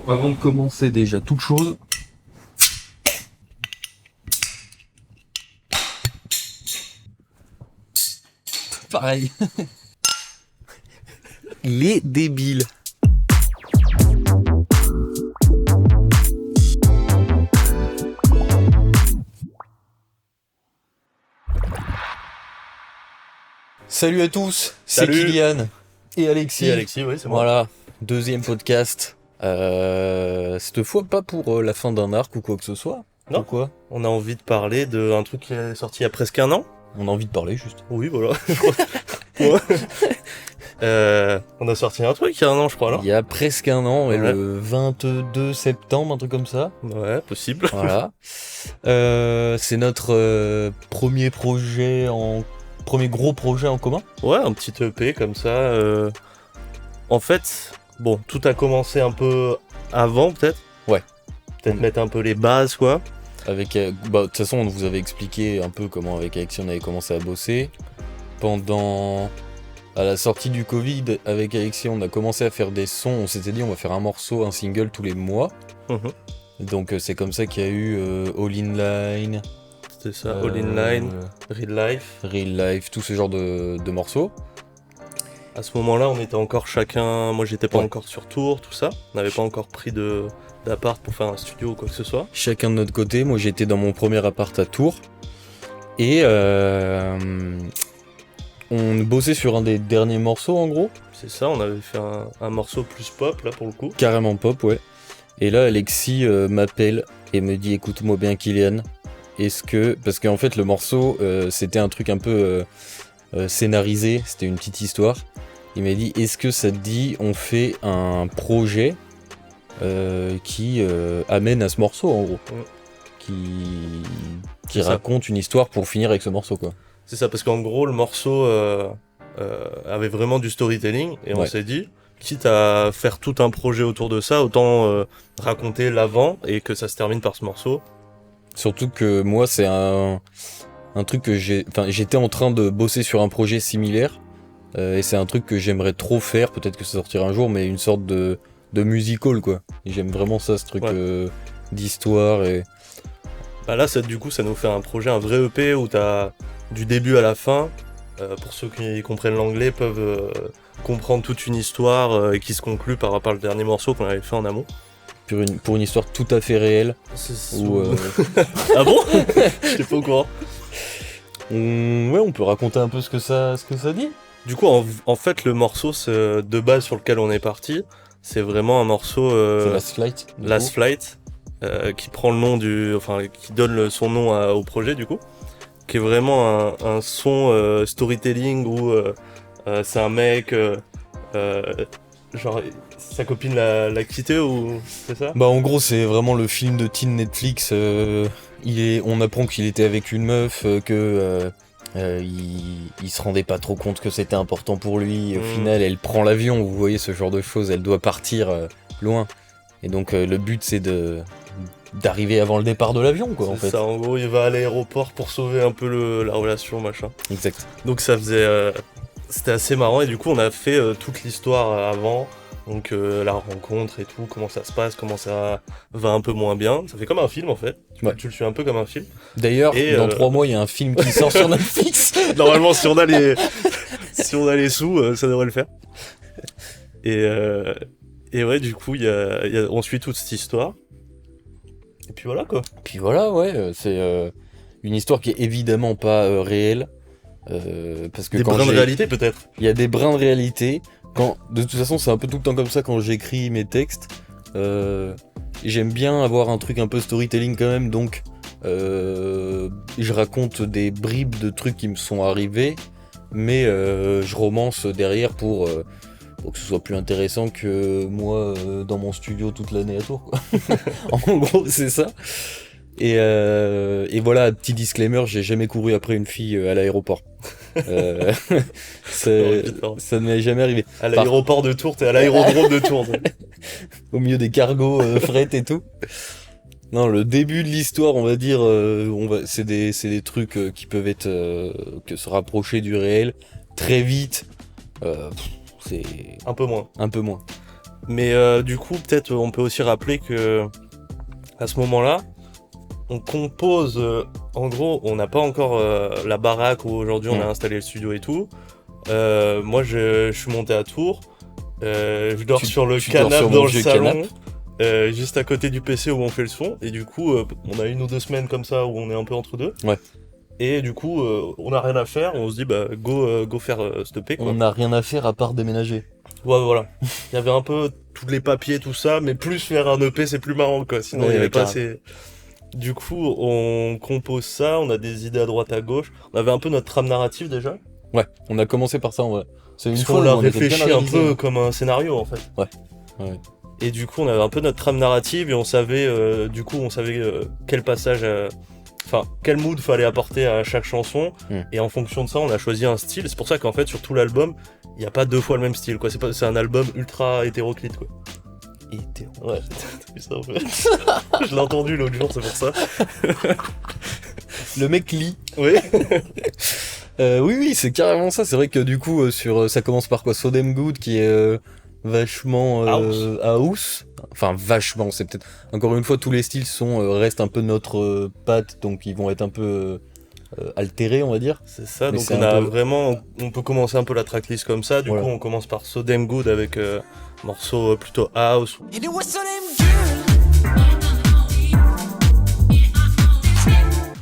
Avant de commencer déjà toute chose, pareil. Les débiles. Salut à tous, c'est Salut. Kylian et Alexis. Et Alexis, oui, c'est moi. Voilà, deuxième podcast. Cette fois pas pour la fin d'un arc ou quoi que ce soit. Non. Pourquoi ? On a envie de parler d'un truc qui est sorti il y a presque un an. On a envie de parler juste. Oui, voilà. Ouais. On a sorti un truc il y a un an, je crois, alors. Il y a presque un an, et Ouais. le 22 septembre, un truc comme ça. Ouais, possible. Voilà. C'est notre premier gros projet en commun. Ouais, un petit EP comme ça. En fait, bon, tout a commencé un peu avant, peut-être. Ouais. Peut-être mettre un peu les bases, quoi. Avec, de toute façon, on vous avait expliqué un peu comment avec Alexis on avait commencé à bosser. À la sortie du Covid, avec Alexis, on a commencé à faire des sons. On s'était dit on va faire un single tous les mois. Mhm. Donc c'est comme ça qu'il y a eu All In Line, C'était ça, All In Line, Real Life. Real Life, tout ce genre de morceaux. À ce moment-là, on était encore chacun. Moi, j'étais pas Ouais. encore sur tour, tout ça. On n'avait pas encore pris d'appart pour faire un studio ou quoi que ce soit. Chacun de notre côté. Moi j'étais dans mon premier appart à Tours. Et on bossait sur un des derniers morceaux en gros. C'est ça, on avait fait un morceau plus pop, là, pour le coup. Carrément pop, ouais. Et là, Alexis m'appelle et me dit écoute-moi bien, Kylian. Parce qu'en fait, le morceau, c'était un truc un peu scénarisé, c'était une petite histoire. Il m'a dit est-ce que ça te dit, on fait un projet qui amène à ce morceau, en gros. Qui C'est ça. raconte une histoire pour finir avec ce morceau, quoi. C'est ça, parce qu'en gros, le morceau avait vraiment du storytelling, et on Ouais. s'est dit, quitte à faire tout un projet autour de ça, autant raconter l'avant, et que ça se termine par ce morceau. Surtout que moi, c'est un truc que j'étais en train de bosser sur un projet similaire, et c'est un truc que j'aimerais trop faire, peut-être que ça sortira un jour, mais une sorte de musical, quoi. Et j'aime vraiment ça, ce truc Ouais. d'histoire, et Bah là, du coup, ça nous fait un projet, un vrai EP, où t'as du début à la fin. Pour ceux qui comprennent l'anglais, peuvent comprendre toute une histoire et qui se conclut par le dernier morceau qu'on avait fait en amont. pour une histoire tout à fait réelle, où Ah bon? J'étais pas au courant. on peut raconter un peu ce que ça dit. Du coup, en fait, le morceau de base sur lequel on est parti, c'est vraiment un morceau C'est Last Flight. du Last coup. Flight, qui prend le nom qui donne son nom au projet du coup, qui est vraiment un son storytelling où c'est un mec, genre sa copine l'a quitté ou c'est ça? Bah en gros c'est vraiment le film de teen Netflix, on apprend qu'il était avec une meuf, il se rendait pas trop compte que c'était important pour lui, au final elle prend l'avion, vous voyez ce genre de choses, elle doit partir loin, et donc le but c'est d'arriver avant le départ de l'avion, quoi, en C'est fait. ça, en gros, il va à l'aéroport pour sauver un peu la relation, machin. Exact. Donc ça faisait... c'était assez marrant, et du coup on a fait toute l'histoire avant, donc la rencontre et tout, comment ça se passe, comment ça va un peu moins bien. Ça fait comme un film en fait, Ouais. tu le suis un peu comme un film. D'ailleurs, Et, dans 3 mois il y a un film qui sort sur Netflix. Normalement si on a les sous, ça devrait le faire. Et ouais, du coup on suit toute cette histoire. Et puis voilà quoi. Puis voilà, ouais, c'est une histoire qui est évidemment pas réelle, parce que Des quand brins de réalité peut-être. il y a des brins de réalité. De toute façon, c'est un peu tout le temps comme ça quand j'écris mes textes. J'aime bien avoir un truc un peu storytelling quand même, donc je raconte des bribes de trucs qui me sont arrivés, mais je romance derrière pour que ce soit plus intéressant que moi dans mon studio toute l'année à Tours, quoi. En gros, c'est ça. Et voilà, petit disclaimer, j'ai jamais couru après une fille à l'aéroport. Ça ne m'est jamais arrivé. À l'aéroport de Tours, t'es à l'aérodrome de Tours. Au milieu des cargos fret et tout. Non, le début de l'histoire, on va dire, c'est des trucs qui peuvent être que se rapprocher du réel très vite. C'est Un peu moins. un peu moins. Mais du coup, peut-être on peut aussi rappeler que à ce moment-là, on compose. En gros, on n'a pas encore la baraque où aujourd'hui on a installé le studio et tout. Moi, je suis monté à Tours. Je dors sur le canapé dans le salon, juste à côté du PC où on fait le son. Et du coup, on a 1 ou 2 semaines comme ça où on est un peu entre deux. Ouais. Et du coup, on n'a rien à faire. On se dit, bah, go faire stopper, quoi. On n'a rien à faire à part déménager. Ouais, voilà. Il y avait un peu tous les papiers, tout ça, mais plus faire un EP, c'est plus marrant, quoi. Sinon, il y avait pas assez. Du coup, on compose ça, on a des idées à droite à gauche. On avait un peu notre trame narrative déjà. Ouais, on a commencé par ça en vrai. C'est une Parce fois qu'on où l'a on était bien réfléchi un organisé. peu comme un scénario en fait. Ouais. Et du coup, on avait un peu notre trame narrative et on savait, quel passage, enfin, quel mood fallait apporter à chaque chanson. Et en fonction de ça, on a choisi un style. C'est pour ça qu'en fait, sur tout l'album, il n'y a pas 2 fois le même style, quoi. C'est un album ultra hétéroclite, quoi. Ouais, t'as vu ça en fait. Je l'ai entendu l'autre jour, c'est pour ça. Le mec lit. Oui. Oui, c'est carrément ça. C'est vrai que du coup, ça commence par quoi? So Damn Good, qui est vachement house. Enfin, vachement, c'est peut-être. Encore une fois, tous les styles restent un peu notre patte, donc ils vont être un peu altérés, on va dire. C'est ça, mais donc c'est on peut commencer un peu la tracklist comme ça. Du coup, on commence par So Damn Good avec morceau plutôt house.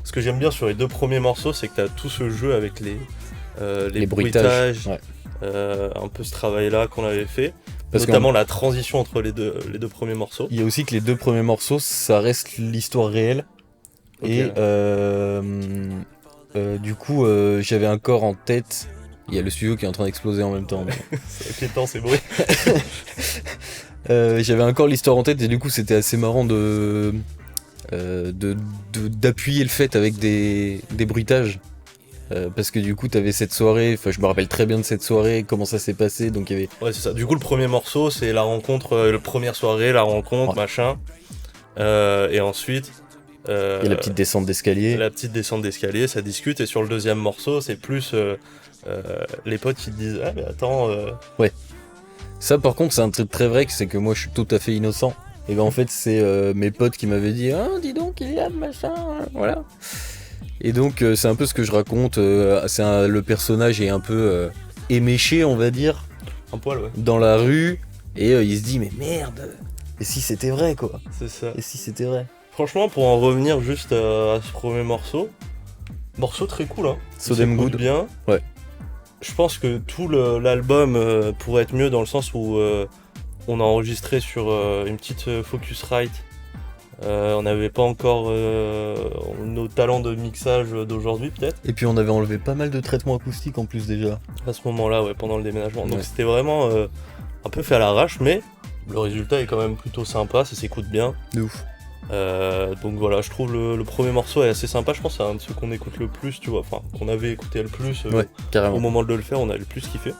Ce que j'aime bien sur les 2 premiers morceaux, c'est que t'as tout ce jeu avec les bruitages, un peu ce travail-là qu'on avait fait, notamment la transition entre les deux premiers morceaux. Il y a aussi que les 2 premiers morceaux, ça reste l'histoire réelle. Okay. Et du coup, j'avais encore en tête. Il y a le studio qui est en train d'exploser en même temps. C'est inquiétant ces bruits. J'avais encore l'histoire en tête et du coup, c'était assez marrant d'appuyer le fait avec des bruitages. Parce que du coup t'avais cette soirée, enfin je me rappelle très bien de cette soirée, comment ça s'est passé, donc il y avait... Ouais c'est ça, du coup le premier morceau c'est la rencontre, la première soirée, la rencontre, machin, et ensuite... il y a la petite descente d'escalier. La petite descente d'escalier, ça discute, et sur le deuxième morceau c'est plus les potes qui te disent « Ah mais attends... Ouais. Ça par contre c'est un truc très vrai, c'est que moi je suis tout à fait innocent. Et ben en fait c'est mes potes qui m'avaient dit « Ah dis donc il y a machin, voilà ». Et donc c'est un peu ce que je raconte, le personnage est un peu éméché on va dire, un poil ouais, dans la rue, et il se dit mais merde, et si c'était vrai quoi. C'est ça. Et si c'était vrai. Franchement pour en revenir juste à ce premier morceau très cool hein. So Damn Good. Bien. Ouais. Je pense que tout l'album pourrait être mieux dans le sens où on a enregistré sur une petite Focusrite. On n'avait pas encore nos talents de mixage d'aujourd'hui peut-être. Et puis on avait enlevé pas mal de traitements acoustiques en plus déjà. À ce moment-là, ouais, pendant le déménagement. Donc c'était vraiment un peu fait à l'arrache, mais le résultat est quand même plutôt sympa, ça s'écoute bien. De ouf. Donc voilà, je trouve le premier morceau est assez sympa, je pense que c'est un de ceux qu'on écoute le plus, tu vois, enfin qu'on avait écouté le plus carrément. Au moment de le faire, on a le plus kiffé.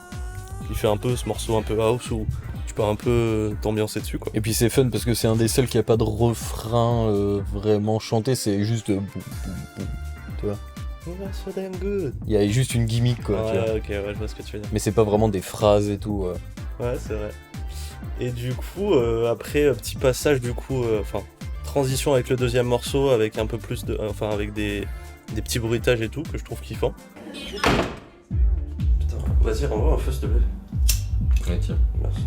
Il fait un peu ce morceau un peu house où tu peux un peu t'ambiancer dessus quoi. Et puis c'est fun parce que c'est un des seuls qui a pas de refrain vraiment chanté, c'est juste boum boum boum, tu vois. So damn good. Il y a juste une gimmick quoi. Ouais, ok, ouais, je vois ce que tu veux dire. Mais c'est pas vraiment des phrases et tout. Ouais, c'est vrai. Et du coup, après petit passage du coup, transition avec le deuxième morceau, avec un peu plus de, avec des petits bruitages et tout que je trouve kiffant. Putain, vas-y renvoie un feu s'il te plaît. Ouais tiens. Merci.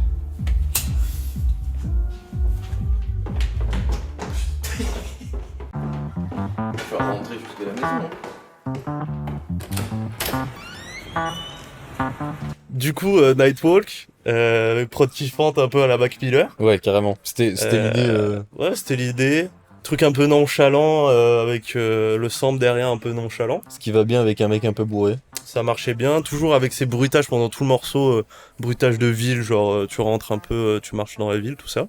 Tu vas rentrer jusqu'à la maison. Du coup, Nightwalk, prod kiffante un peu à la Backpiller. Ouais, carrément. C'était l'idée. Ouais, c'était l'idée. Truc un peu nonchalant, avec le sample derrière un peu nonchalant. Ce qui va bien avec un mec un peu bourré. Ça marchait bien, toujours avec ces bruitages pendant tout le morceau, bruitage de ville, genre tu rentres un peu, tu marches dans la ville, tout ça.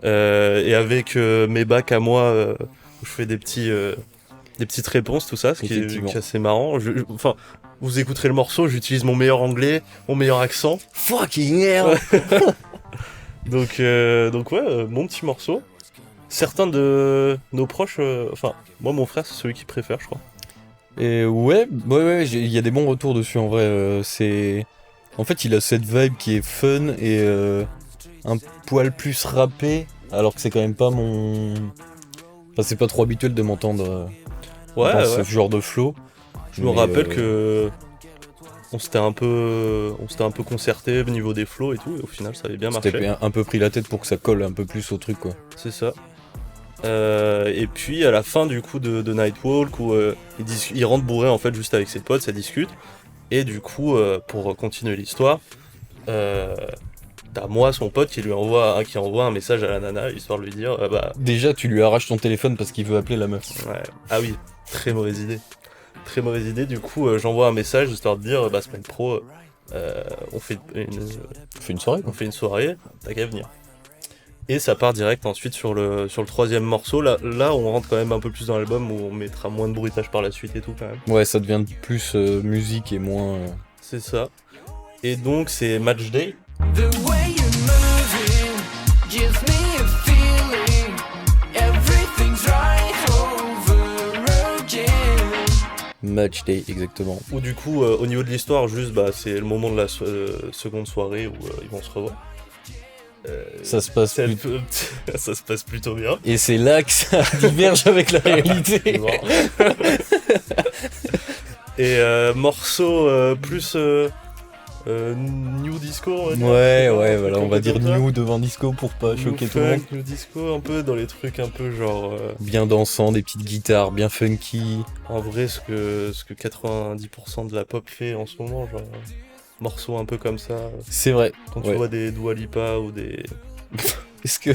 Et avec mes bacs à moi, où je fais des petites réponses, tout ça, ce qui est assez marrant. Vous écouterez le morceau, j'utilise mon meilleur anglais, mon meilleur accent. Fucking hell. Donc ouais, mon petit morceau. Certains de nos proches, moi mon frère c'est celui qui préfère, je crois. Et ouais, il y a des bons retours dessus en vrai. En fait, il a cette vibe qui est fun et un poil plus rappé, alors que c'est quand même pas mon... Enfin, c'est pas trop habituel de m'entendre dans ce genre de flow. Je me rappelle que on s'était un peu concerté au niveau des flows et tout, et au final ça avait bien marché. C'était un peu pris la tête pour que ça colle un peu plus au truc, quoi. C'est ça. Et puis à la fin du coup de Nightwalk, où il rentre bourré en fait juste avec ses potes, ça discute. Et du coup, pour continuer l'histoire, t'as moi, son pote, qui envoie un message à la nana, histoire de lui dire Déjà, tu lui arraches ton téléphone parce qu'il veut appeler la meuf. Ouais. Ah oui, très mauvaise idée. Très mauvaise idée, du coup j'envoie un message histoire de dire semaine pro, on fait une soirée, quoi. On fait une soirée, t'as qu'à venir. Et ça part direct ensuite sur le troisième morceau. Là, on rentre quand même un peu plus dans l'album, où on mettra moins de bruitage par la suite et tout quand même. Ouais, ça devient plus musique et moins... C'est ça. Et donc c'est Match Day. The way you're moving gives me a feeling everything's right over again. Match Day, exactement. Où du coup, au niveau de l'histoire, juste c'est le moment de la seconde soirée où ils vont se revoir. Ça se passe ça se passe plutôt bien. Et c'est là que ça diverge avec la réalité. Et morceau plus new disco, on va dire. Ouais, voilà, on va dire new devant disco pour pas choquer tout le monde. New disco, un peu dans les trucs un peu genre... Bien dansant, des petites guitares, bien funky. En vrai, ce que 90% de la pop fait en ce moment, genre... morceaux un peu comme ça. C'est vrai. Quand tu vois des Dua Lipa ou des... Est-ce que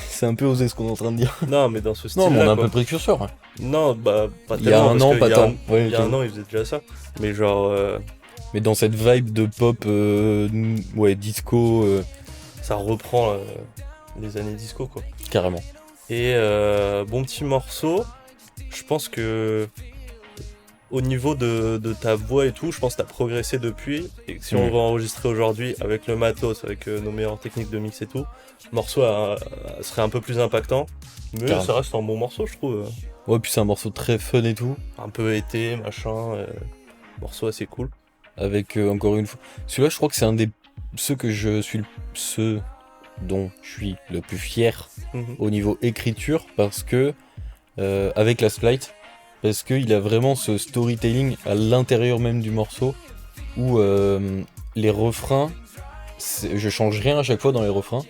c'est un peu osé ce qu'on est en train de dire? Non, mais dans ce style-là, non, mais on est un peu précurseur. Hein. Non, pas tellement. Il y a un an, pas tant. Il y a un an, il faisait déjà ça. Mais genre... Mais dans cette vibe de pop, disco... Ça reprend les années disco, quoi. Carrément. Et bon petit morceau. Je pense que... Au niveau de ta voix et tout, je pense que t'as progressé depuis, et que si on va enregistrer aujourd'hui avec le matos, avec nos meilleures techniques de mix et tout, le morceau serait un peu plus impactant, mais ça reste un bon morceau, je trouve. Ouais, puis c'est un morceau très fun et tout. Un peu été, machin, morceau assez cool. Avec, encore une fois, celui-là je crois que c'est un des... ceux dont je suis le plus fier au niveau écriture, parce que, avec Last Flight, parce qu'il a vraiment ce storytelling à l'intérieur même du morceau, où les refrains, je change rien à chaque fois dans les refrains,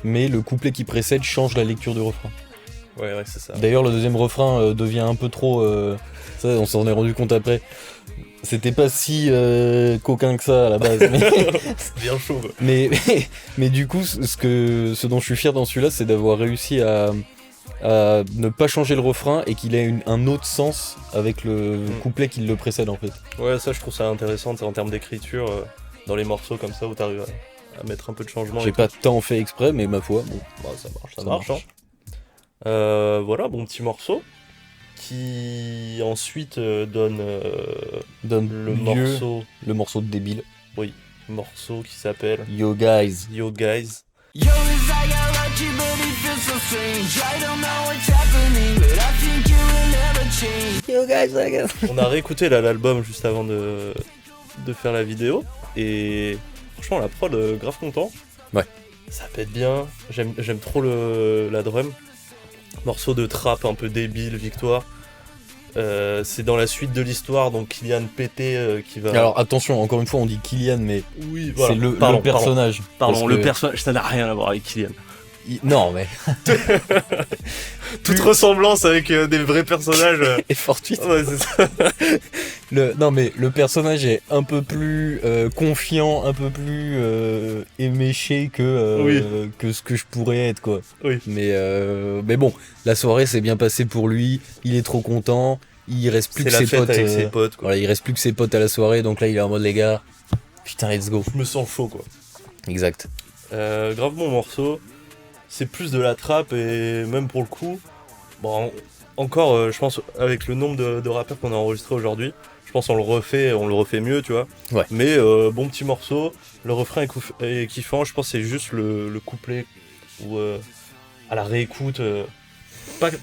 mais le couplet qui précède change la lecture du refrain. Ouais, c'est ça. D'ailleurs, le deuxième refrain devient un peu trop... ça, on s'en est rendu compte après. C'était pas si coquin que ça à la base. Mais... c'est bien chaud. Mais du coup, ce dont je suis fier dans celui-là, c'est d'avoir réussi à ne pas changer le refrain et qu'il ait un autre sens avec le couplet qui le précède en fait. Ouais, ça je trouve ça intéressant en termes d'écriture, dans les morceaux comme ça où t'arrives à mettre un peu de changement. J'ai pas tant fait exprès, mais ma foi, bon. Ça marche. Voilà, bon petit morceau qui ensuite donne le morceau de débile. Oui, morceau qui s'appelle Yo Guys. Yo, it's like I like you, but it feels so strange. I don't know what's happening, but I think you will never change. Yo guys, I guess. On a réécouté l'album juste avant de faire la vidéo, et franchement la prod, grave content. Ouais. Ça pète bien, j'aime trop la drum. Morceau de trap un peu débile, Victoire. C'est dans la suite de l'histoire, donc Kylian Pété qui va... Alors attention, encore une fois on dit Kylian, mais oui, voilà. C'est le personnage. Pardon, le personnage, ça n'a rien à voir avec Kylian. Non mais... Toute ressemblance avec des vrais personnages... est fortuite. Ouais, c'est ça. Non mais le personnage est un peu plus confiant, un peu plus éméché que ce que je pourrais être, quoi. Oui. Mais bon, la soirée s'est bien passée pour lui, il est trop content, il reste plus que ses potes. Avec ses potes, quoi. Voilà, il reste plus que ses potes à la soirée, donc là il est en mode les gars, putain let's go. Je me sens chaud, quoi. Exact. Grave bon morceau. C'est plus de la trappe, et même pour le coup, bon, encore, je pense, avec le nombre de rappeurs qu'on a enregistré aujourd'hui, je pense on le refait mieux, tu vois. Ouais. Mais bon petit morceau, le refrain est kiffant, je pense que c'est juste le couplet, ou à la réécoute,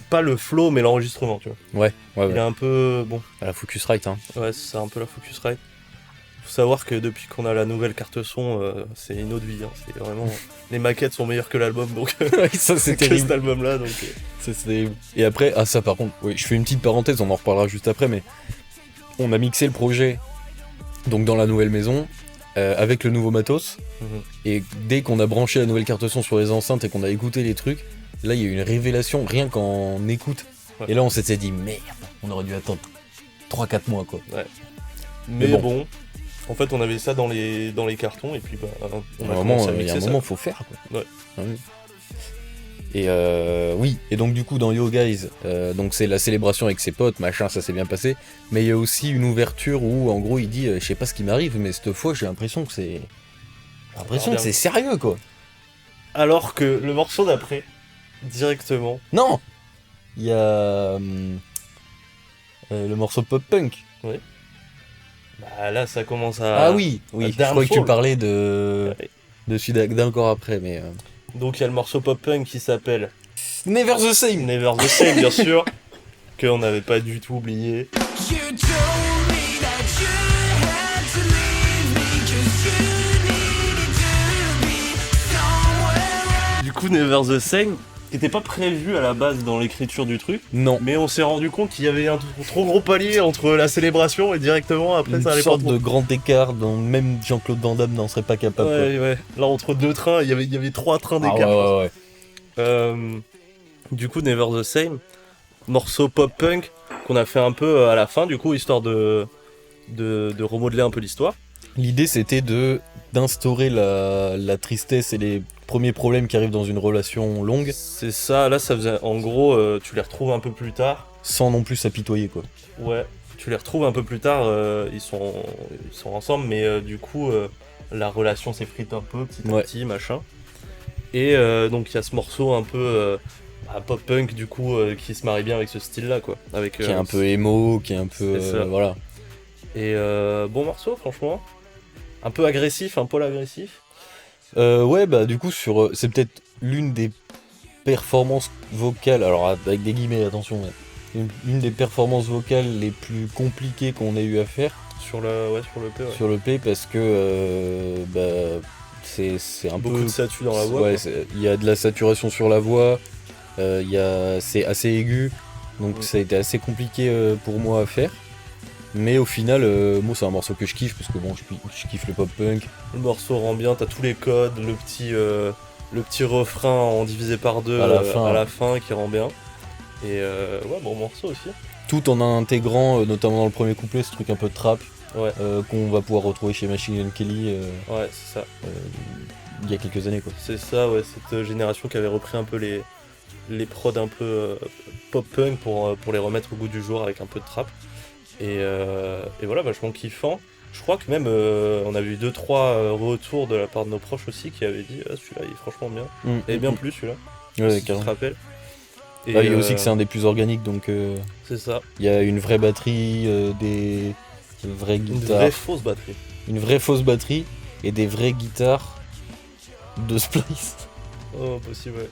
pas le flow, mais l'enregistrement, tu vois. Ouais. Il est un peu, bon. À la Focusrite, hein. Ouais, c'est un peu la Focusrite. Faut savoir que depuis qu'on a la nouvelle carte son, c'est une autre vie. Hein. C'est vraiment... Les maquettes sont meilleures que l'album, donc Ça c'est que cet terrible. album-là. Donc, C'est terrible. Et après, ça par contre, oui, je fais une petite parenthèse, on en reparlera juste après, mais on a mixé le projet donc dans la nouvelle maison avec le nouveau matos. Mhm. Et dès qu'on a branché la nouvelle carte son sur les enceintes et qu'on a écouté les trucs, là il y a eu une révélation rien qu'en écoute. Ouais. Et là on s'était dit merde, on aurait dû attendre 3-4 mois quoi. Mais bon. bon, en fait, on avait ça dans les cartons, et puis bah, on Il y a a un commencé moment, à il y a mixer un ça. moment faut faire quoi. Ouais. Ah oui. Et oui, et donc du coup dans Yo Guys, donc c'est la célébration avec ses potes, machin, ça s'est bien passé, mais il y a aussi une ouverture où en gros il dit je sais pas ce qui m'arrive, mais cette fois j'ai l'impression que c'est bien. sérieux quoi. Alors que le morceau d'après, directement, Non, il y a le morceau pop punk. bah là, ça commence à... Ah oui, je croyais que tu Downfall. parlais de celui d'encore après, mais Donc il y a le morceau pop-punk qui s'appelle Never the Same. Never the Same, bien sûr, qu'on n'avait pas du tout oublié. You told me that you had to leave me 'cause you needed to be somewhere. Du coup, Never the Same, qui n'était pas prévu à la base dans l'écriture du truc, Non, mais on s'est rendu compte qu'il y avait un trop gros palier entre la célébration et directement après une ça allait pas sorte trop. de grand écart dont même Jean-Claude Van Damme n'en serait pas capable. quoi. Ouais. Là, entre deux trains, il y avait 3 trains Ah d'écart. ouais. Du coup, Never the Same, morceau pop-punk qu'on a fait un peu à la fin, du coup, histoire de remodeler un peu l'histoire. L'idée c'était d'instaurer la tristesse et les premiers problèmes qui arrivent dans une relation longue C'est ça, là, ça faisait. En gros, tu les retrouves un peu plus tard. sans non plus s'apitoyer quoi. Ouais, tu les retrouves un peu plus tard, ils sont ensemble, mais du coup, la relation s'effrite un peu petit à Ouais. petit, machin. Et donc, il y a ce morceau un peu pop-punk, du coup, qui se marie bien avec ce style-là, quoi. Avec, Qui est un peu émo, qui est un peu c'est ça. voilà. Et bon morceau, franchement. Un peu agressif, un poil agressif. Ouais, bah du coup, c'est peut-être l'une des performances vocales, alors avec des guillemets, attention, mais une des performances vocales les plus compliquées qu'on ait eu à faire Sur le P, ouais. sur le P parce que bah, c'est un Beaucoup peu. de statues dans la voix. Ouais, quoi. il y a de la saturation sur la voix, c'est assez aigu, donc ça a été assez compliqué pour moi à faire. Mais au final, moi c'est un morceau que je kiffe parce que bon, je kiffe le pop punk. Le morceau rend bien, t'as tous les codes, le petit refrain en divisé par deux À la fin. qui rend bien. Et ouais, bon morceau aussi. Tout en intégrant, notamment dans le premier couplet, ce truc un peu de trap Ouais, qu'on va pouvoir retrouver chez Machine Gun Kelly ouais, c'est ça. il y a quelques années quoi. C'est ça, ouais, cette génération qui avait repris un peu les prods un peu pop-punk pour les remettre au goût du jour avec un peu de trap. Et voilà, vachement kiffant. Je crois que même on a eu 2-3 retours de la part de nos proches aussi qui avaient dit ah, celui-là il est franchement bien. Et bien plus celui-là, Ouais, si tu te carrément. rappelles. Et Il y a aussi que c'est un des plus organiques, donc c'est ça, il y a une vraie batterie, des vraies une guitares, vraie fausse batterie. une vraie fausse batterie et des vraies guitares de Splice. Oh, possible, ouais.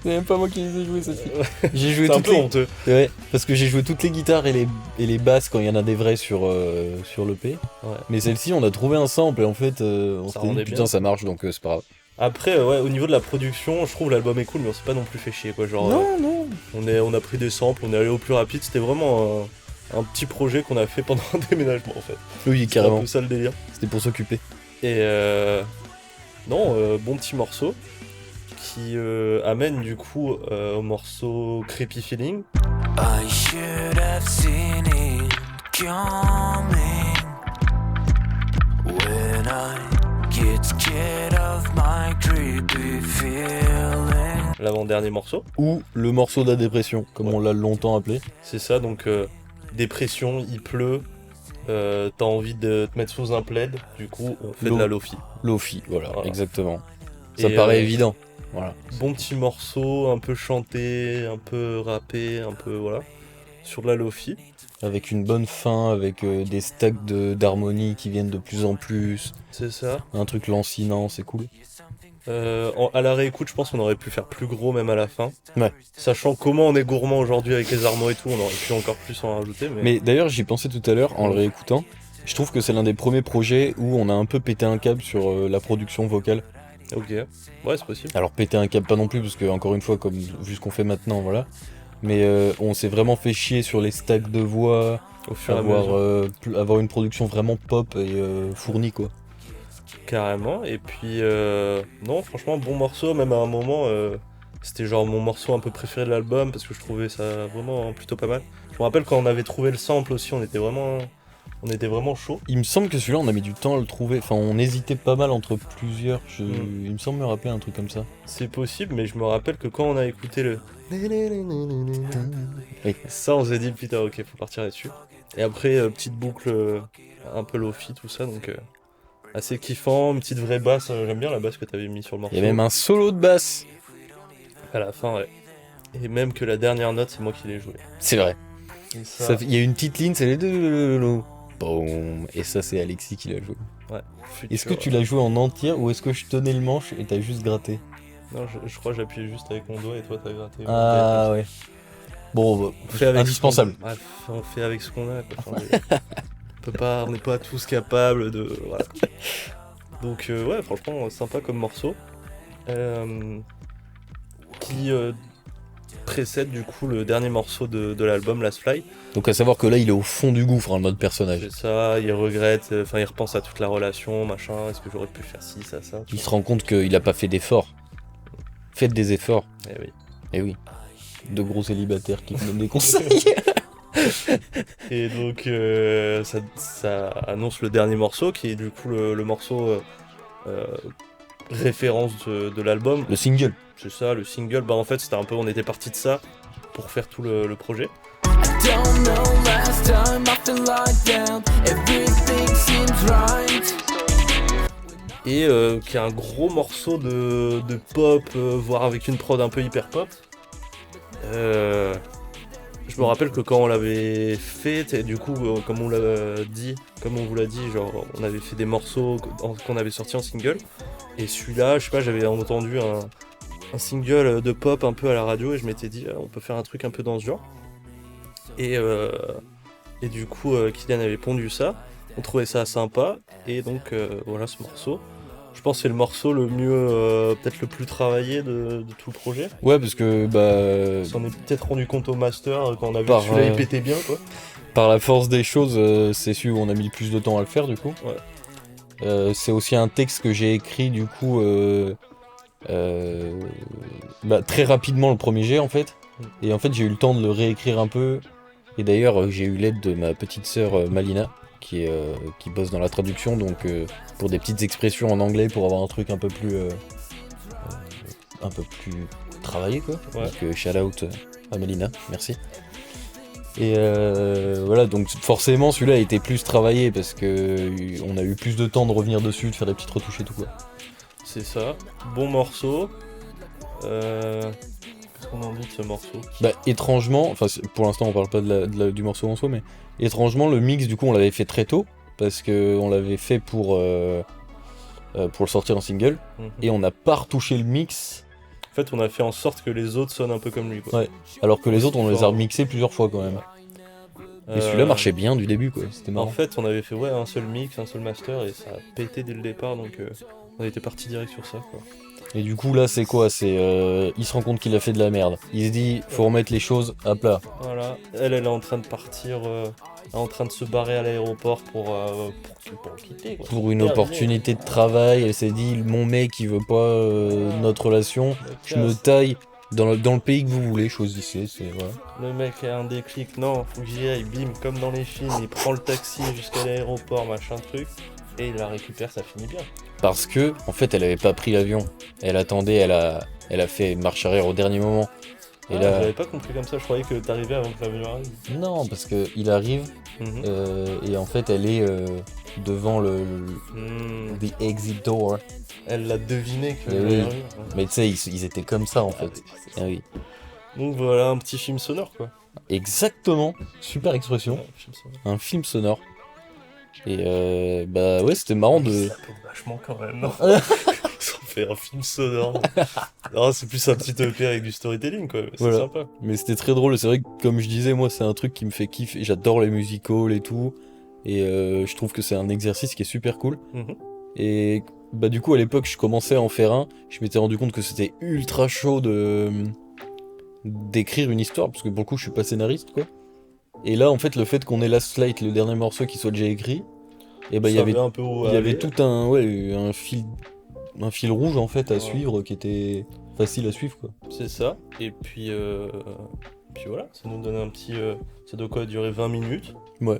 C'est même pas moi qui les ai jouées, cette fille. J'ai joué C'est un toutes peu les... honteux. Ouais, parce que j'ai joué toutes les guitares et les basses quand il y en a des vraies sur l'EP. Ouais. Mais celle-ci, on a trouvé un sample et en fait, on Ça s'était dit rendait putain, bien. ça marche donc c'est pas grave. Après, ouais, au niveau de la production, je trouve l'album est cool, mais on s'est pas non plus fait chier, quoi. Genre, Non. on a pris des samples, on est allé au plus rapide. C'était vraiment un petit projet qu'on a fait pendant un déménagement, en fait. Oui, C'était un carrément. peu ça le délire. C'était pour s'occuper. Et non, bon petit morceau qui amène du coup au morceau Creepy Feeling. I should have seen it coming when I get scared of my creepy feeling. L'avant-dernier morceau. Ou le morceau de la dépression, comme Ouais. on l'a longtemps appelé. C'est ça, donc dépression, il pleut, t'as envie de te mettre sous un plaid, du coup on fait de la lofi. Lofi, voilà, Voilà. exactement. Ça Et, paraît évident. Voilà. Bon petit morceau, un peu chanté, un peu rappé, un peu voilà, sur de la lofi. Avec une bonne fin, avec des stacks d'harmonie qui viennent de plus en plus. C'est ça. Un truc lancinant, c'est cool. À la réécoute, je pense qu'on aurait pu faire plus gros même à la fin. Ouais. Sachant comment on est gourmand aujourd'hui avec les armoires et tout, on aurait pu encore plus en rajouter. Mais d'ailleurs, j'y pensais tout à l'heure en le réécoutant. Je trouve que c'est l'un des premiers projets où on a un peu pété un câble sur la production vocale. Ok. Ouais, c'est possible. Alors péter un câble pas non plus, parce que encore une fois, comme vu ce qu'on fait maintenant, voilà. Mais on s'est vraiment fait chier sur les stacks de voix, Au fur et à mesure. avoir une production vraiment pop et fournie quoi. Carrément. Et puis, non, franchement, bon morceau. Même à un moment, c'était genre mon morceau un peu préféré de l'album parce que je trouvais ça vraiment plutôt pas mal. Je me rappelle quand on avait trouvé le sample aussi, on était vraiment chaud. Il me semble que celui-là on a mis du temps à le trouver, enfin on hésitait pas mal entre plusieurs, il me semble me rappeler un truc comme ça. C'est possible, mais je me rappelle que quand on a écouté le. Oui. Ça, on s'est dit, putain, ok, faut partir là-dessus. Et après, petite boucle un peu lofi, tout ça, donc assez kiffant. Une petite vraie basse, j'aime bien la basse que t'avais mis sur le morceau. Il y a même un solo de basse. À la fin, ouais. Et même que la dernière note, c'est moi qui l'ai joué. C'est vrai. Et ça, Il y a une petite ligne, c'est les deux. Boum. Et ça c'est Alexis qui l'a joué. ouais. Est-ce que tu l'as joué en entière ou est-ce que je tenais le manche et t'as juste gratté? Non, je crois que j'appuyais juste avec mon doigt et toi t'as gratté. Ah ouais. Bon, bah, On fait avec indispensable. ce qu'on a. Ouais, on fait avec ce qu'on a, quoi. Enfin, on n'est pas tous capables de. Voilà. Donc, ouais, franchement, sympa comme morceau. Qui précède du coup le dernier morceau de l'album, Last Fly. Donc à savoir que là il est au fond du gouffre, hein, notre personnage. C'est ça, il regrette, enfin il repense à toute la relation, machin, est-ce que j'aurais pu faire ci, ça. Il se rend compte qu'il a pas fait d'efforts. Faites des efforts. Eh oui. Eh oui. De gros célibataires qui vous donnent des conseils. Et donc ça annonce le dernier morceau qui est du coup le morceau référence de l'album. Le single. C'est ça, le single. Bah en fait c'était un peu, on était parti de ça pour faire tout le projet. Don't know last time after lockdown, everything seems right. Et qui est un gros morceau de pop, voire avec une prod un peu hyper pop. Je me rappelle que quand on l'avait fait, du coup, comme on vous l'a dit, genre on avait fait des morceaux qu'on avait sortis en single. Et celui-là, je sais pas, j'avais entendu un single de pop un peu à la radio et je m'étais dit, on peut faire un truc un peu dans ce genre. Et du coup, Kylian avait pondu ça. On trouvait ça sympa. Et donc, voilà ce morceau. Je pense que c'est le morceau le mieux, peut-être le plus travaillé de tout le projet. Ouais, parce que On s'en est peut-être rendu compte au master quand on a vu que celui-là il pétait bien, quoi. par la force des choses, c'est celui où on a mis le plus de temps à le faire du coup. Ouais. C'est aussi un texte que j'ai écrit du coup très rapidement le premier jet en fait. Et en fait j'ai eu le temps de le réécrire un peu. Et d'ailleurs j'ai eu l'aide de ma petite sœur Malina qui bosse dans la traduction, donc pour des petites expressions en anglais pour avoir un truc un peu plus travaillé quoi. Ouais. Donc shout out à Malina, merci. Et voilà, donc forcément celui-là a été plus travaillé parce que on a eu plus de temps de revenir dessus, de faire des petites retouches et tout quoi. C'est ça. Bon morceau. Qu'est-ce qu'on en dit de ce morceau? Bah étrangement, enfin pour l'instant on parle pas du morceau en soi, mais étrangement le mix du coup on l'avait fait très tôt parce que on l'avait fait pour le sortir en single et on n'a pas retouché le mix. En fait, on a fait en sorte que les autres sonnent un peu comme lui, quoi. Ouais. Alors que les autres on les a remixés plusieurs fois quand même. Et celui-là marchait bien du début quoi, c'était marrant. En fait, on avait fait un seul mix, un seul master et ça a pété dès le départ, donc on était parti direct sur ça, quoi. Et du coup là c'est quoi? C'est il se rend compte qu'il a fait de la merde. Il se dit faut remettre les choses à plat. Voilà, elle est en train de partir, en train de se barrer à l'aéroport pour quitter, quoi. Pour une Terminé. opportunité de travail, elle s'est dit mon mec il veut pas notre relation, je me taille dans le pays que vous voulez, choisissez, c'est voilà. Le mec a un déclic, non, faut que j'y aille, bim, comme dans les films, il prend le taxi jusqu'à l'aéroport, machin truc, et il la récupère, ça finit bien. Parce que en fait elle avait pas pris l'avion, elle attendait, elle a fait marche arrière au dernier moment. Et là j'avais pas compris comme ça, je croyais que t'arrivais avant que l'avion arrive. non parce que il arrive et en fait elle est devant the exit door. Elle l'a deviné que Eh j'allais oui. arriver. Mais tu sais ils étaient comme ça en fait. oui, c'est ça. Ah oui. Donc voilà, un petit film sonore, quoi. Exactement, super expression. Ouais, film sonore. Un film sonore. Et bah ouais, c'était marrant de. Ça pète vachement quand même, non? Ça fait un film sonore. Non, c'est plus un petit EP avec du storytelling, quoi. Mais Voilà. c'est sympa. Mais c'était très drôle. C'est vrai que, comme je disais, moi, c'est un truc qui me fait kiffer. J'adore les musicals et tout. Et je trouve que c'est un exercice qui est super cool. Mhm. Et bah du coup à l'époque je commençais à en faire un, je m'étais rendu compte que c'était ultra chaud d'écrire une histoire, parce que pour le coup je suis pas scénariste quoi. Et là en fait le fait qu'on ait Last Light, le dernier morceau qui soit déjà écrit, et bah il y Ça avait, un peu où il y avait aller. tout un fil rouge en fait à Ouais. suivre qui était facile à suivre quoi. C'est ça. Et puis voilà, ça nous donne un petit. Ça doit quoi durer 20 minutes. Ouais.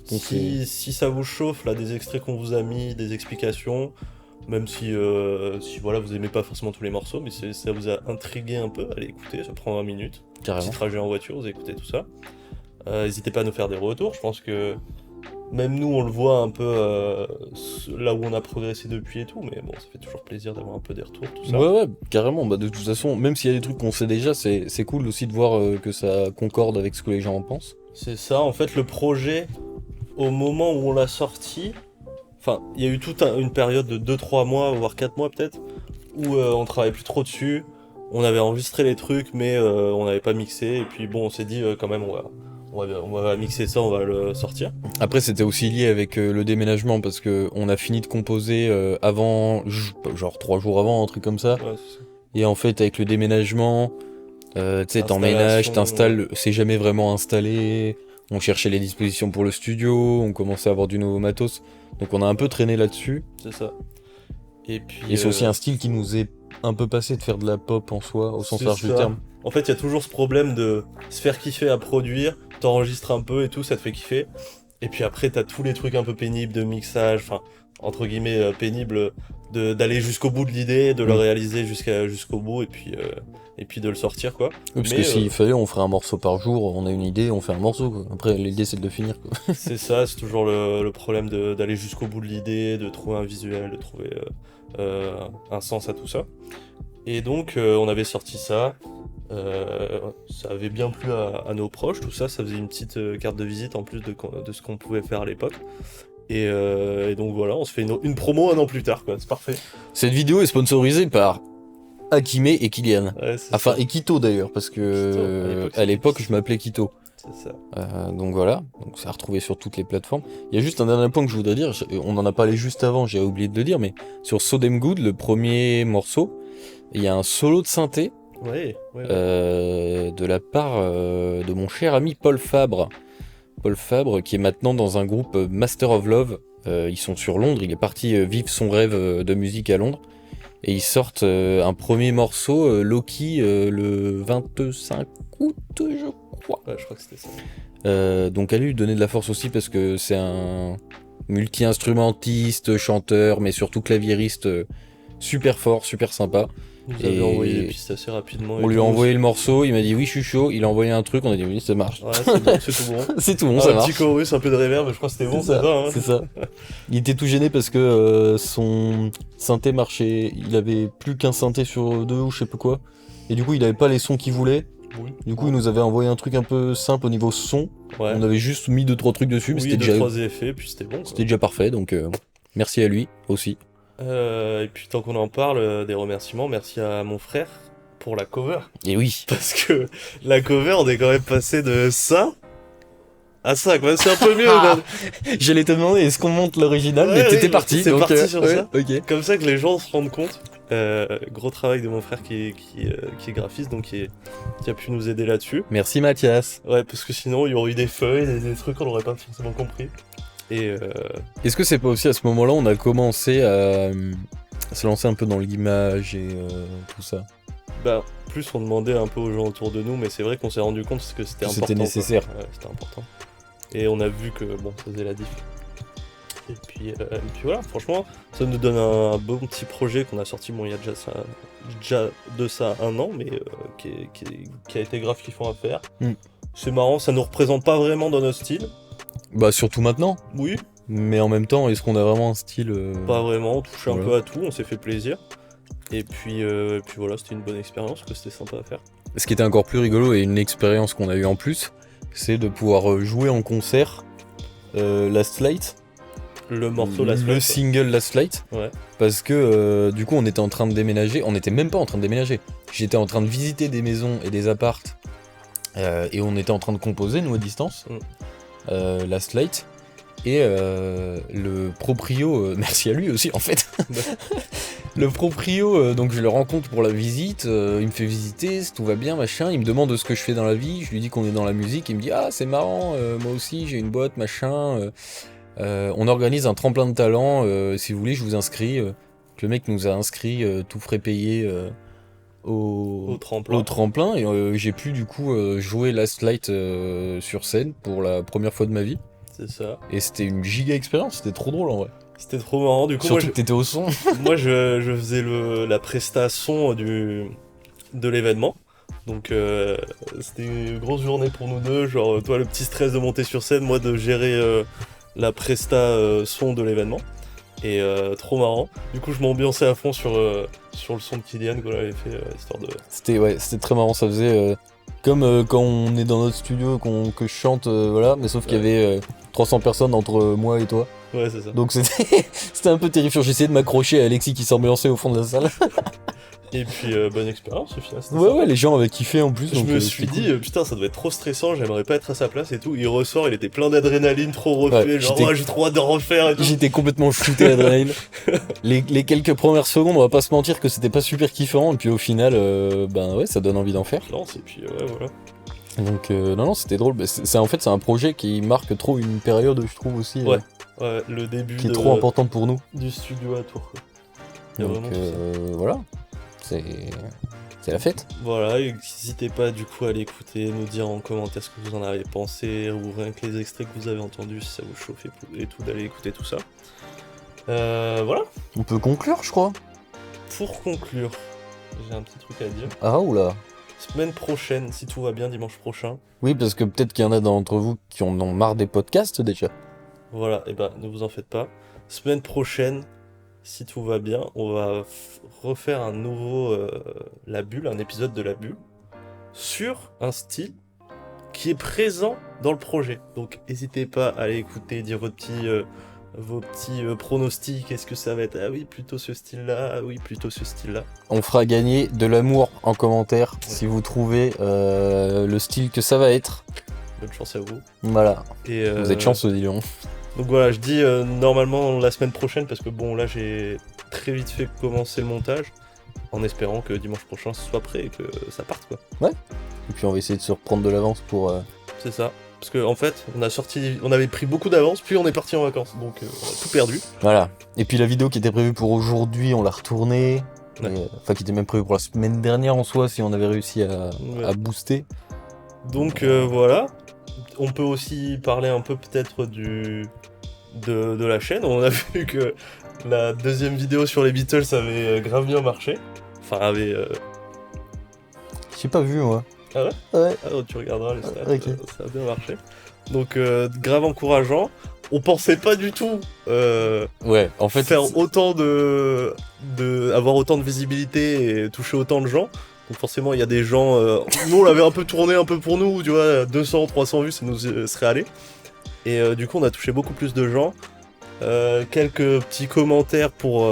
Donc Si ça vous chauffe, là, des extraits qu'on vous a mis, des explications, même si voilà, vous aimez pas forcément tous les morceaux, mais ça vous a intrigué un peu, allez écouter, ça prend 20 minutes. Carrément. Petit trajet en voiture, vous écoutez tout ça. N'hésitez pas à nous faire des retours, je pense que même nous on le voit un peu là où on a progressé depuis et tout, mais bon, ça fait toujours plaisir d'avoir un peu des retours, tout ça. Ouais, carrément. Bah, de toute façon, même s'il y a des trucs qu'on sait déjà, c'est cool aussi de voir que ça concorde avec ce que les gens en pensent. C'est ça, en fait, le projet, au moment où on l'a sorti, enfin, il y a eu toute une période de 2-3 mois, voire 4 mois peut-être, où on travaillait plus trop dessus, on avait enregistré les trucs, mais on n'avait pas mixé, et puis bon, on s'est dit quand même, on va mixer ça, on va le sortir. Après, c'était aussi lié avec le déménagement parce que on a fini de composer avant, genre 3 jours avant, un truc comme ça. Ouais, c'est ça. Et en fait, avec le déménagement, tu sais, t'emménages, Installation, t'installes, c'est jamais vraiment installé. On cherchait les dispositions pour le studio, on commençait à avoir du nouveau matos. Donc on a un peu traîné là-dessus. C'est ça. Et puis. Et c'est aussi un style qui nous est un peu passé de faire de la pop en soi, au sens C'est large du ça. terme. En fait, il y a toujours ce problème de se faire kiffer à produire, t'enregistres un peu et tout, ça te fait kiffer. Et puis après, t'as tous les trucs un peu pénibles de mixage, enfin, entre guillemets, pénibles, d'aller jusqu'au bout de l'idée, de le réaliser jusqu'au bout, et puis de le sortir, quoi. Oui, parce Mais, que s'il fallait, on ferait un morceau par jour, on a une idée, on fait un morceau, quoi. Après, l'idée c'est de le finir, quoi. C'est ça, c'est toujours le problème d'aller jusqu'au bout de l'idée, de trouver un visuel, de trouver un sens à tout ça. Et donc, on avait sorti ça. Ça avait bien plu à nos proches, tout ça. Ça faisait une petite carte de visite en plus de ce qu'on pouvait faire à l'époque. Et donc voilà, on se fait une promo 1 an plus tard, quoi. C'est parfait. Cette vidéo est sponsorisée par Akime et Kylian. Ouais, c'est Enfin, ça. et Kito d'ailleurs, parce que Kito, à l'époque je m'appelais Kito. C'est ça. Donc voilà, donc c'est à retrouver sur toutes les plateformes. Il y a juste un dernier point que je voudrais dire, on en a parlé juste avant, j'ai oublié de le dire, mais sur So Damn Good, le premier morceau, il y a un solo de synthé Ouais. de la part de mon cher ami Paul Fabre. Paul Fabre qui est maintenant dans un groupe Master of Love. Ils sont sur Londres, il est parti vivre son rêve de musique à Londres. Et ils sortent un premier morceau, Loki, le 25 août, je crois. Ouais, je crois que c'était ça. Donc allez lui donner de la force aussi parce que c'est un multi-instrumentiste, chanteur, mais surtout claviériste super fort, super sympa. Il nous avait envoyé les pistes assez rapidement. On lui a envoyé le morceau, il m'a dit oui je suis chaud, il a envoyé un truc, on a dit oui ça marche. Ouais, c'est bon, c'est tout bon. C'est tout bon, Ah, ça un marche. petit chorus, un peu de reverb, je crois que c'était bon, ça va. Hein. C'est ça. Il était tout gêné parce que son synthé marchait, il avait plus qu'un synthé sur deux ou je sais pas quoi. Et du coup il avait pas les sons qu'il voulait. Oui. Du coup il nous avait envoyé un truc un peu simple au niveau son. Ouais. On avait juste mis 2-3 trucs dessus, mais Oui, c'était 2-3 effets, puis c'était bon. Quoi. c'était déjà parfait, donc merci à lui aussi. Et puis tant qu'on en parle, des remerciements, merci à mon frère pour la cover. Et oui. Parce que la cover, on est quand même passé de ça à ça, quoi. C'est un peu mieux. Ah, quoi. j'allais te demander est-ce qu'on monte l'original, Ouais, mais t'étais oui, parti. c'est donc, parti sur ça. Ok. Comme ça que les gens se rendent compte. Gros travail de mon frère qui est graphiste, donc qui a pu nous aider là-dessus. Merci Mathias. Ouais, parce que sinon, il y aurait eu des feuilles, des trucs qu'on n'aurait pas forcément compris. Et Est-ce que c'est pas aussi à ce moment-là on a commencé à se lancer un peu dans l'image et tout ça? bah, plus on demandait un peu aux gens autour de nous, mais c'est vrai qu'on s'est rendu compte que c'était important. C'était nécessaire. Quoi. Ouais, c'était important. Et on a vu que bon, ça faisait la diff. Et puis voilà, franchement, ça nous donne un bon petit projet qu'on a sorti, bon, il y a déjà de ça 1 an, mais qui a été grave kiffant à faire. Mm. C'est marrant, ça nous représente pas vraiment dans notre style. Bah surtout maintenant. Oui, Mais en même temps, est-ce qu'on a vraiment un style pas vraiment, on touchait un Voilà. peu à tout, on s'est fait plaisir. Et puis voilà, c'était une bonne expérience, que c'était sympa à faire. Ce qui était encore plus rigolo et une expérience qu'on a eu en plus, c'est de pouvoir jouer en concert Last Light, Le morceau, la le semaine, single Last Light, Ouais. parce que du coup on était en train de déménager, on n'était même pas en train de déménager, j'étais en train de visiter des maisons et des appartes, et on était en train de composer nous à distance, Last Light, Et le proprio, merci à lui aussi en fait. Le proprio, donc je le rencontre pour la visite, il me fait visiter, tout va bien, machin, il me demande ce que je fais dans la vie, je lui dis qu'on est dans la musique, il me dit ah c'est marrant, moi aussi j'ai une boîte, machin, on organise un tremplin de talent, si vous voulez je vous inscris. Le mec nous a inscrits, tout frais payé au tremplin et j'ai pu du coup jouer Last Light sur scène pour la première fois de ma vie. C'est ça. Et c'était une giga expérience, c'était trop drôle en vrai. C'était trop marrant, du coup. Surtout que t'étais au son. Moi, je faisais la presta son de l'événement. Donc, c'était une grosse journée pour nous deux. Genre, toi, le petit stress de monter sur scène, moi, de gérer la presta son de l'événement. Et trop marrant. Du coup, je m'ambiançais à fond sur le son de Kylian qu'on avait fait, histoire de... C'était très marrant, ça faisait comme quand on est dans notre studio, que je chante, voilà, mais sauf qu'il y avait 300 personnes entre moi et toi. Ouais, c'est ça. Donc c'était un peu terrifiant, j'essayais de m'accrocher à Alexis qui s'ambiançait au fond de la salle. Et puis, bonne expérience au final. Ouais, les gens avaient kiffé en plus. Je me suis dit, putain, ça doit être trop stressant, j'aimerais pas être à sa place et tout. Il ressort, il était plein d'adrénaline, trop refait, genre, j'ai trop hâte de refaire et tout. J'étais complètement shooté à l'adrénaline. les quelques premières secondes, on va pas se mentir que c'était pas super kiffant, et puis au final, ça donne envie d'en faire. Et puis, voilà. Donc, non, c'était drôle. En fait, c'est un projet qui marque trop une période, je trouve aussi. Ouais, le début qui est trop importante pour nous. Du studio à Tours, quoi. Donc, voilà. C'est la fête. Voilà, n'hésitez pas du coup à l'écouter, nous dire en commentaire ce que vous en avez pensé, ou rien que les extraits que vous avez entendus, si ça vous chauffe et tout, d'aller écouter tout ça. Voilà. On peut conclure, je crois. Pour conclure, j'ai un petit truc à dire. Ah, oula. Semaine prochaine, si tout va bien, dimanche prochain. Oui, parce que peut-être qu'il y en a d'entre vous qui en ont marre des podcasts déjà. Voilà, et ne vous en faites pas. Semaine prochaine, si tout va bien, on va refaire un nouveau La Bulle, un épisode de La Bulle, sur un style qui est présent dans le projet. Donc n'hésitez pas à aller écouter, dire vos petits pronostics. Est-ce que ça va être, ah oui, plutôt ce style-là, ah oui, plutôt ce style-là. On fera gagner de l'amour en commentaire si vous trouvez le style que ça va être. Bonne chance à vous. Voilà. Et, vous êtes chanceux, dis-donc. Donc voilà, je dis normalement la semaine prochaine parce que bon, là j'ai très vite fait commencer le montage en espérant que dimanche prochain ce soit prêt et que ça parte, quoi. Ouais. Et puis on va essayer de se reprendre de l'avance pour... C'est ça. Parce qu'en fait, on avait pris beaucoup d'avance, puis on est parti en vacances, donc on a tout perdu. Voilà. Et puis la vidéo qui était prévue pour aujourd'hui, on l'a retournée. Ouais. Enfin, qui était même prévue pour la semaine dernière en soi, si on avait réussi à booster. Donc voilà. On peut aussi parler un peu peut-être de la chaîne. On a vu que la deuxième vidéo sur les Beatles avait grave bien marché. Enfin, avait... J'ai pas vu, moi. Ah ouais? Ouais. Ah, tu regarderas les stats, Ok. Ça a bien marché. Donc grave encourageant. On pensait pas du tout Ouais, en fait... faire autant avoir autant de visibilité et toucher autant de gens. Donc forcément il y a des gens... nous on l'avait un peu tourné un peu pour nous, tu vois, 200, 300 vues ça nous serait allé. Et du coup on a touché beaucoup plus de gens. Quelques petits commentaires pour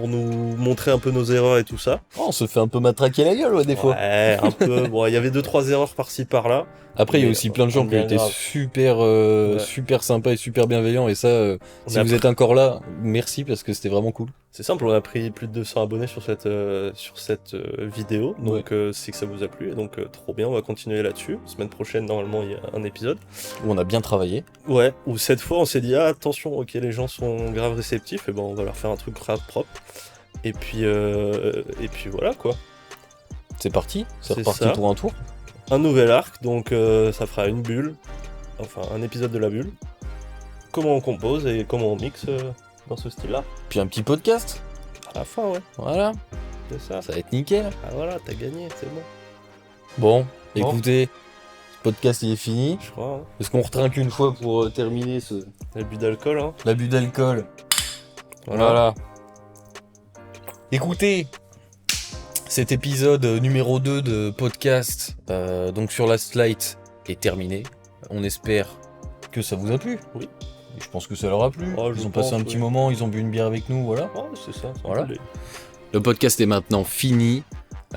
nous montrer un peu nos erreurs et tout ça. Oh, on se fait un peu matraquer la gueule, ouais, des fois. Ouais, un peu. Bon, il y avait 2-3 erreurs par-ci par-là. Après, il y a Mais aussi plein de gens qui bien étaient grave. super sympas et super bienveillants. Et ça, si a vous êtes encore là, merci parce que c'était vraiment cool. C'est simple, on a pris plus de 200 abonnés sur cette vidéo, donc c'est que ça vous a plu, et donc trop bien, on va continuer là-dessus. Semaine prochaine, normalement, il y a un épisode. Où on a bien travaillé. Ouais, où cette fois, on s'est dit, ah, attention, ok, les gens sont grave réceptifs, et ben on va leur faire un truc grave propre. Et puis voilà, quoi. C'est parti, c'est C'est reparti ça. pour un tour. Un nouvel arc, donc ça fera une bulle, enfin un épisode de la bulle. Comment on compose et comment on mixe dans ce style-là. Puis un petit podcast. À la fin, ouais, Voilà, c'est ça. ça va être nickel. Ah voilà, t'as gagné, c'est bon. Bon, écoutez, ce podcast il est fini. Je crois, hein. Est-ce qu'on retrinque une fois pour terminer L'abus d'alcool, hein. l'abus d'alcool? Voilà. Écoutez, cet épisode numéro 2 de podcast, donc sur Last Light, est terminé. On espère que ça vous a plu. Oui. Et je pense que ça leur a plu. Oh, Ils je ont passé pense, un petit oui. moment, ils ont bu une bière avec nous, voilà. Ouais, c'est ça. C'est Voilà. un peu Le podcast est maintenant fini.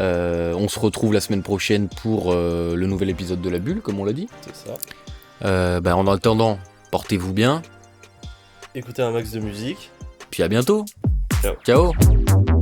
On se retrouve la semaine prochaine pour le nouvel épisode de La Bulle, comme on l'a dit. c'est ça. En attendant, portez-vous bien. écoutez un max de musique. Puis à bientôt. Ciao. Ciao.